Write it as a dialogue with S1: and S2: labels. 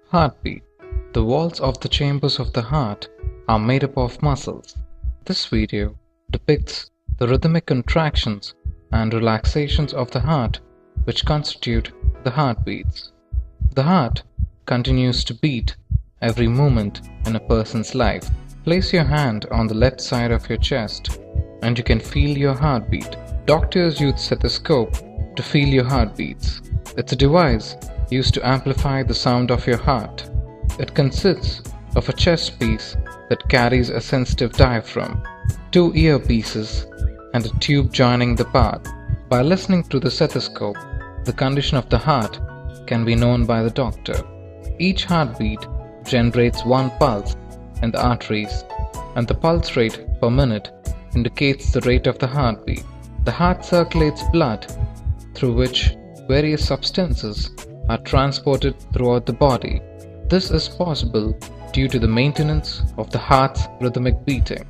S1: Heartbeat. The walls of the chambers of the heart are made up of muscles. This video depicts the rhythmic contractions and relaxations of the heart which constitute the heartbeats. The heart continues to beat every moment in a person's life. Place your hand on the left side of your chest and you can feel your heartbeat. Doctors use stethoscope to feel your heartbeats. It's a device used to amplify the sound of your heart. It consists of a chest piece that carries a sensitive diaphragm, two earpieces, and a tube joining the part. By listening to the stethoscope, the condition of the heart can be known by the doctor. Each heartbeat generates one pulse in the arteries, and the pulse rate per minute indicates the rate of the heartbeat. The heart circulates blood through which various substances are transported throughout the body. This is possible due to the maintenance of the heart's rhythmic beating.